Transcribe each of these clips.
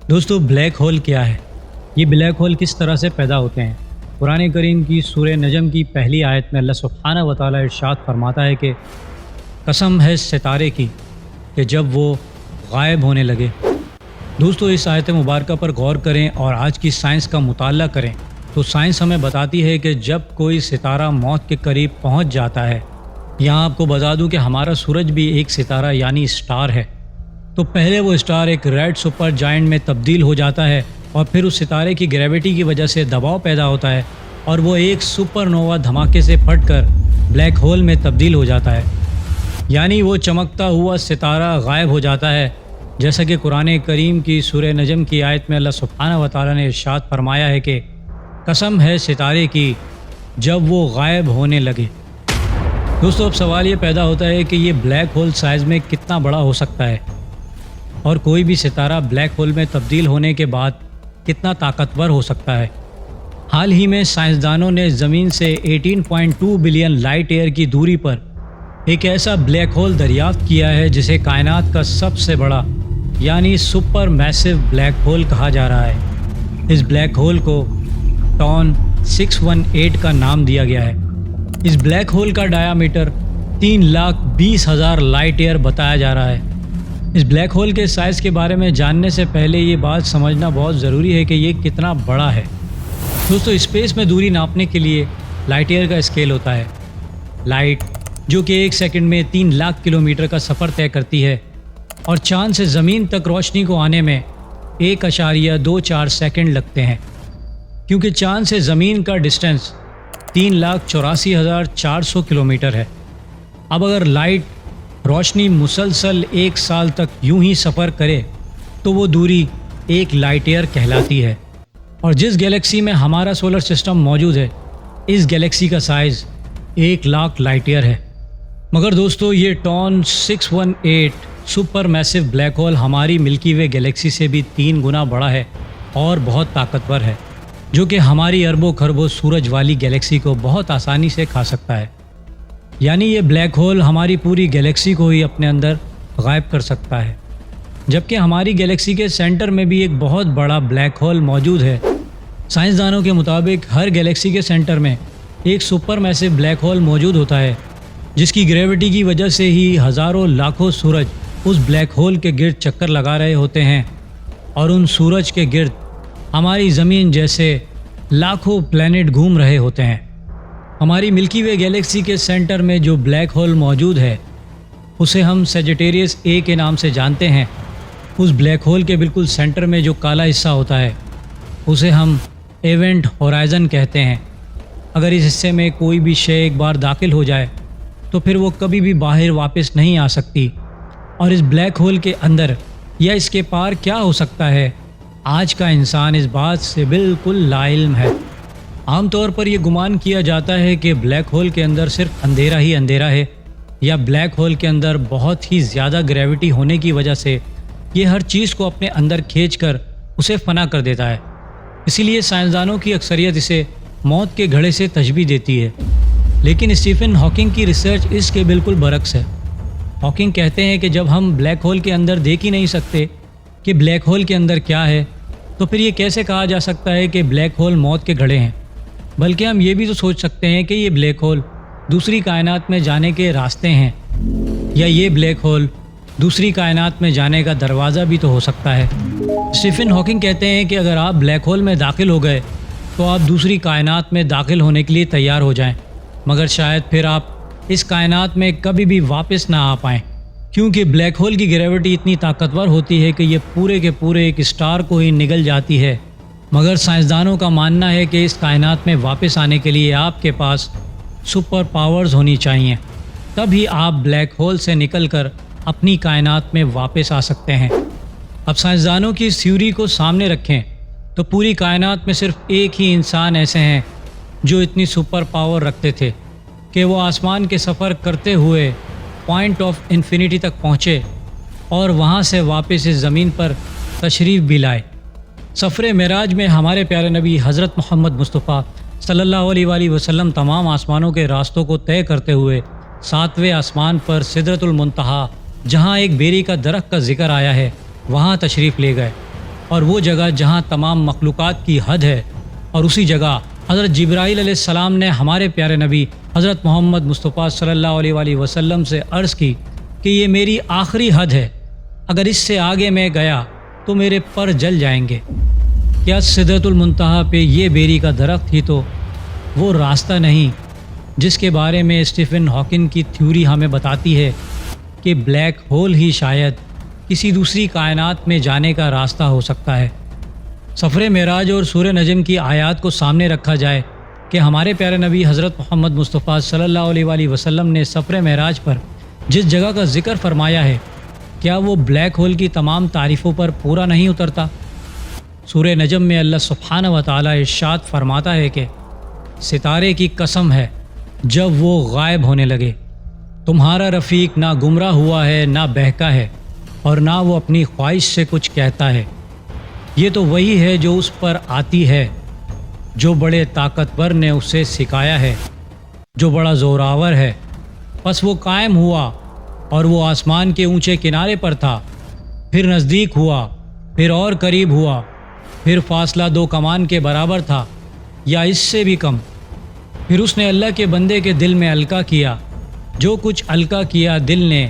دوستو black hole کیا ہے؟ یہ بلیک ہول کس طرح سے پیدا ہوتے ہیں؟ قرآن کریم کی سورہ نجم کی پہلی آیت میں اللہ سبحانہ و تعالیٰ ارشاد فرماتا ہے کہ قسم ہے ستارے کی کہ جب وہ غائب ہونے لگے۔ دوستو اس آیت مبارکہ پر غور کریں اور آج کی سائنس کا مطالعہ کریں تو سائنس ہمیں بتاتی ہے کہ جب کوئی ستارہ موت کے قریب پہنچ جاتا ہے، یہاں آپ کو بتا دوں کہ ہمارا سورج بھی ایک ستارہ یعنی اسٹار ہے، تو پہلے وہ اسٹار ایک ریڈ سپر جائنٹ میں تبدیل ہو جاتا ہے اور پھر اس ستارے کی گریوٹی کی وجہ سے دباؤ پیدا ہوتا ہے اور وہ ایک سپر نووا دھماکے سے پھٹ کر بلیک ہول میں تبدیل ہو جاتا ہے، یعنی وہ چمکتا ہوا ستارہ غائب ہو جاتا ہے، جیسا کہ قرآن کریم کی سورہ نجم کی آیت میں اللہ سبحانہ و تعالیٰ نے ارشاد فرمایا ہے کہ قسم ہے ستارے کی جب وہ غائب ہونے لگے۔ دوستو اب سوال یہ پیدا ہوتا ہے کہ یہ بلیک ہول سائز میں کتنا بڑا ہو سکتا ہے اور کوئی بھی ستارہ بلیک ہول میں تبدیل ہونے کے بعد کتنا طاقتور ہو سکتا ہے۔ حال ہی میں سائنسدانوں نے زمین سے 18.2 بلین لائٹ ایئر کی دوری پر ایک ایسا بلیک ہول دریافت کیا ہے جسے کائنات کا سب سے بڑا یعنی سپر میسو بلیک ہول کہا جا رہا ہے۔ اس بلیک ہول کو ٹون 618 کا نام دیا گیا ہے۔ اس بلیک ہول کا ڈایامیٹر 3,20,000 لائٹ ایئر بتایا جا رہا ہے۔ اس بلیک ہول کے سائز کے بارے میں جاننے سے پہلے یہ بات سمجھنا بہت ضروری ہے کہ یہ کتنا بڑا ہے۔ دوستو اسپیس میں دوری ناپنے کے لیے لائٹ ایئر کا اسکیل ہوتا ہے۔ لائٹ جو کہ ایک سیکنڈ میں 3 لاکھ کلومیٹر کا سفر طے کرتی ہے اور چاند سے زمین تک روشنی کو آنے میں 1.24 سیکنڈ لگتے ہیں، کیونکہ چاند سے زمین کا ڈسٹینس 3,84,400 کلومیٹر ہے۔ اب اگر لائٹ روشنی مسلسل 1 سال تک یوں ہی سفر کرے تو وہ دوری 1 لائٹ ایئر کہلاتی ہے، اور جس گیلیکسی میں ہمارا سولر سسٹم موجود ہے اس گیلیکسی کا سائز 1,00,000 لائٹ ایئر ہے۔ مگر دوستو یہ ٹون 618 سپر میسو بلیک ہول ہماری ملکی وے گیلیکسی سے بھی 3 گنا بڑا ہے اور بہت طاقتور ہے، جو کہ ہماری اربوں خربوں سورج والی گیلیکسی کو بہت آسانی سے کھا سکتا ہے۔ یعنی یہ بلیک ہول ہماری پوری گیلیکسی کو ہی اپنے اندر غائب کر سکتا ہے، جبکہ ہماری گیلیکسی کے سینٹر میں بھی ایک بہت بڑا بلیک ہول موجود ہے۔ سائنسدانوں کے مطابق ہر گیلیکسی کے سینٹر میں ایک سپر میسو بلیک ہول موجود ہوتا ہے، جس کی گریوٹی کی وجہ سے ہی ہزاروں لاکھوں سورج اس بلیک ہول کے گرد چکر لگا رہے ہوتے ہیں، اور ان سورج کے گرد ہماری زمین جیسے لاکھوں پلینٹ گھوم رہے ہوتے ہیں۔ ہماری ملکی وے گیلیکسی کے سینٹر میں جو بلیک ہول موجود ہے اسے ہم سیجیٹیریس اے کے نام سے جانتے ہیں۔ اس بلیک ہول کے بالکل سینٹر میں جو کالا حصہ ہوتا ہے اسے ہم ایونٹ ہورائزن کہتے ہیں۔ اگر اس حصے میں کوئی بھی شے ایک بار داخل ہو جائے تو پھر وہ کبھی بھی باہر واپس نہیں آ سکتی، اور اس بلیک ہول کے اندر یا اس کے پار کیا ہو سکتا ہے، آج کا انسان اس بات سے بالکل لا علم ہے۔ عام طور پر یہ گمان کیا جاتا ہے کہ بلیک ہول کے اندر صرف اندھیرا ہی اندھیرا ہے، یا بلیک ہول کے اندر بہت ہی زیادہ گریوٹی ہونے کی وجہ سے یہ ہر چیز کو اپنے اندر کھینچ کر اسے فنا کر دیتا ہے۔ اسی لیے سائنسدانوں کی اکثریت اسے موت کے گھڑے سے تشبیہ دیتی ہے، لیکن اسٹیفن ہاکنگ کی ریسرچ اس کے بالکل برعکس ہے۔ ہاکنگ کہتے ہیں کہ جب ہم بلیک ہول کے اندر دیکھ ہی نہیں سکتے کہ بلیک ہول کے اندر کیا ہے، تو پھر یہ کیسے کہا جا سکتا ہے کہ بلیک ہول موت کے گھڑے ہیں؟ بلکہ ہم یہ بھی تو سوچ سکتے ہیں کہ یہ بلیک ہول دوسری کائنات میں جانے کے راستے ہیں، یا یہ بلیک ہول دوسری کائنات میں جانے کا دروازہ بھی تو ہو سکتا ہے۔ اسٹیفن ہاکنگ کہتے ہیں کہ اگر آپ بلیک ہول میں داخل ہو گئے تو آپ دوسری کائنات میں داخل ہونے کے لیے تیار ہو جائیں، مگر شاید پھر آپ اس کائنات میں کبھی بھی واپس نہ آ پائیں، کیونکہ بلیک ہول کی گریوٹی اتنی طاقتور ہوتی ہے کہ یہ پورے کے پورے ایک اسٹار کو ہی نگل جاتی ہے۔ مگر سائنسدانوں کا ماننا ہے کہ اس کائنات میں واپس آنے کے لیے آپ کے پاس سپر پاورز ہونی چاہیے، تب ہی آپ بلیک ہول سے نکل کر اپنی کائنات میں واپس آ سکتے ہیں۔ اب سائنسدانوں کی اس تھیوری کو سامنے رکھیں تو پوری کائنات میں صرف ایک ہی انسان ایسے ہیں جو اتنی سپر پاور رکھتے تھے کہ وہ آسمان کے سفر کرتے ہوئے پوائنٹ آف انفینٹی تک پہنچے اور وہاں سے واپس اس زمین پر تشریف بھی لائے۔ سفر معراج میں ہمارے پیارے نبی حضرت محمد مصطفیٰ صلی اللہ علیہ وآلہ وسلم تمام آسمانوں کے راستوں کو طے کرتے ہوئے 7ویں آسمان پر سدرۃ المنتہا، جہاں ایک بیری کا درخت کا ذکر آیا ہے، وہاں تشریف لے گئے۔ اور وہ جگہ جہاں تمام مخلوقات کی حد ہے، اور اسی جگہ حضرت جبرائیل علیہ السلام نے ہمارے پیارے نبی حضرت محمد مصطفیٰ صلی اللہ علیہ وآلہ وسلم سے عرض کی کہ یہ میری آخری حد ہے، اگر اس سے آگے میں گیا تو میرے پر جل جائیں گے۔ کیا سدرۃ المنتہا پہ یہ بیری کا درخت ہی تو وہ راستہ نہیں جس کے بارے میں اسٹیفن ہاکنگ کی تھیوری ہمیں بتاتی ہے کہ بلیک ہول ہی شاید کسی دوسری کائنات میں جانے کا راستہ ہو سکتا ہے۔ سفر معراج اور سورہ نجم کی آیات کو سامنے رکھا جائے کہ ہمارے پیارے نبی حضرت محمد مصطفیٰ صلی اللہ علیہ وآلہ وسلم نے سفر معراج پر جس جگہ کا ذکر فرمایا ہے، کیا وہ بلیک ہول کی تمام تعریفوں پر پورا نہیں اترتا؟ سورہ نجم میں اللہ سبحانہ و تعالیٰ ارشاد فرماتا ہے کہ ستارے کی قسم ہے جب وہ غائب ہونے لگے، تمہارا رفیق نہ گمراہ ہوا ہے نہ بہکا ہے، اور نہ وہ اپنی خواہش سے کچھ کہتا ہے۔ یہ تو وہی ہے جو اس پر آتی ہے، جو بڑے طاقتور نے اسے سکھایا ہے، جو بڑا زوراور ہے۔ پس وہ قائم ہوا اور وہ آسمان کے اونچے کنارے پر تھا، پھر نزدیک ہوا، پھر اور قریب ہوا، پھر فاصلہ 2 کمان کے برابر تھا یا اس سے بھی کم۔ پھر اس نے اللہ کے بندے کے دل میں القا کیا، جو کچھ القا کیا دل نے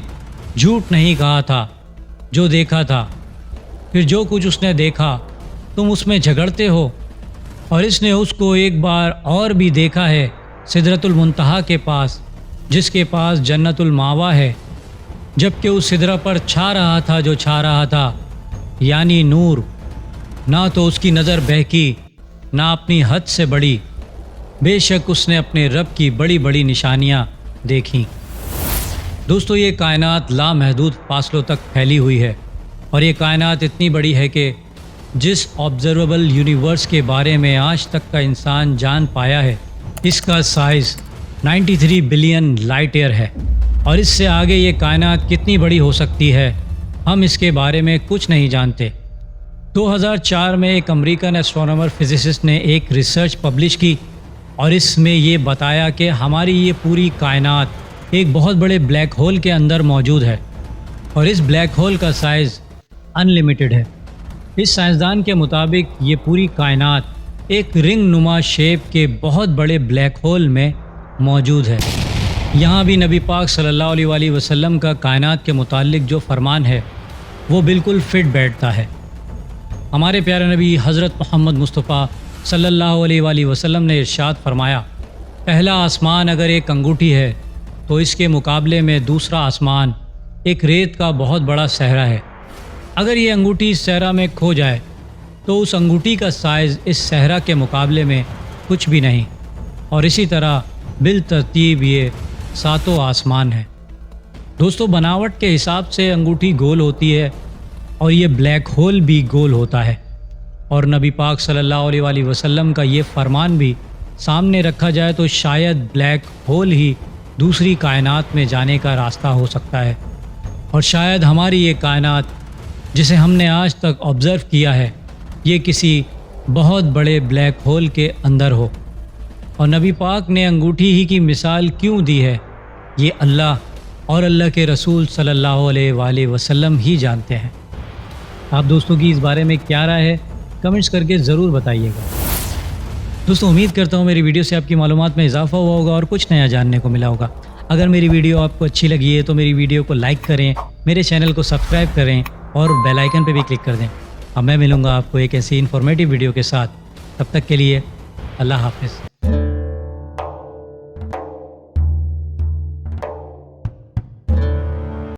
جھوٹ نہیں کہا تھا جو دیکھا تھا۔ پھر جو کچھ اس نے دیکھا تم اس میں جھگڑتے ہو، اور اس نے اس کو ایک بار اور بھی دیکھا ہے سدرۃ المنتہا کے پاس، جس کے پاس جنت الماوا ہے، جب کہ اس سدرہ پر چھا رہا تھا جو چھا رہا تھا، یعنی نور۔ نہ تو اس کی نظر بہکی نہ اپنی حد سے بڑی، بے شک اس نے اپنے رب کی بڑی بڑی نشانیاں دیکھیں۔ دوستو، یہ کائنات لامحدود فاصلوں تک پھیلی ہوئی ہے، اور یہ کائنات اتنی بڑی ہے کہ جس آبزرویبل یونیورس کے بارے میں آج تک کا انسان جان پایا ہے، اس کا سائز 93 بلین لائٹ ایئر ہے، اور اس سے آگے یہ کائنات کتنی بڑی ہو سکتی ہے ہم اس کے بارے میں کچھ نہیں جانتے۔ 2004 میں ایک امریکن ایسٹرونامر فزسسٹ نے ایک ریسرچ پبلش کی، اور اس میں یہ بتایا کہ ہماری یہ پوری کائنات ایک بہت بڑے بلیک ہول کے اندر موجود ہے، اور اس بلیک ہول کا سائز ان لمیٹڈ ہے۔ اس سائنسدان کے مطابق یہ پوری کائنات ایک رنگ نما شیپ کے بہت بڑے بلیک ہول میں موجود ہے۔ یہاں بھی نبی پاک صلی اللہ علیہ وآلہ وسلم کا کائنات کے متعلق جو فرمان ہے وہ بالکل فٹ بیٹھتا ہے۔ ہمارے پیارے نبی حضرت محمد مصطفیٰ صلی اللہ علیہ وآلہ وسلم نے ارشاد فرمایا، پہلا آسمان اگر ایک انگوٹھی ہے تو اس کے مقابلے میں دوسرا آسمان ایک ریت کا بہت بڑا صحرا ہے۔ اگر یہ انگوٹھی اس صحرا میں کھو جائے تو اس انگوٹھی کا سائز اس صحرا کے مقابلے میں کچھ بھی نہیں، اور اسی طرح بالترتیب یہ 7 آسمان ہیں۔ دوستو، بناوٹ کے حساب سے انگوٹھی گول ہوتی ہے، اور یہ بلیک ہول بھی گول ہوتا ہے، اور نبی پاک صلی اللہ علیہ وآلہ وسلم کا یہ فرمان بھی سامنے رکھا جائے تو شاید بلیک ہول ہی دوسری کائنات میں جانے کا راستہ ہو سکتا ہے، اور شاید ہماری یہ کائنات جسے ہم نے آج تک آبزرو کیا ہے یہ کسی بہت بڑے بلیک ہول کے اندر ہو۔ اور نبی پاک نے انگوٹھی ہی کی مثال کیوں دی ہے، یہ اللہ اور اللہ کے رسول صلی اللہ علیہ وآلہ وسلم ہی جانتے ہیں۔ آپ دوستوں کی اس بارے میں کیا رائے ہے کمنٹس کر کے ضرور بتائیے گا۔ دوستوں، امید کرتا ہوں میری ویڈیو سے آپ کی معلومات میں اضافہ ہوا ہوگا اور کچھ نیا جاننے کو ملا ہوگا۔ اگر میری ویڈیو آپ کو اچھی لگی ہے تو میری ویڈیو کو لائک کریں، میرے چینل کو سبسکرائب کریں اور بیل آئیکن پہ بھی کلک کر دیں۔ اب میں ملوں گا آپ کو ایک ایسی انفارمیٹیو ویڈیو کے ساتھ، تب تک کے لیے اللہ حافظ۔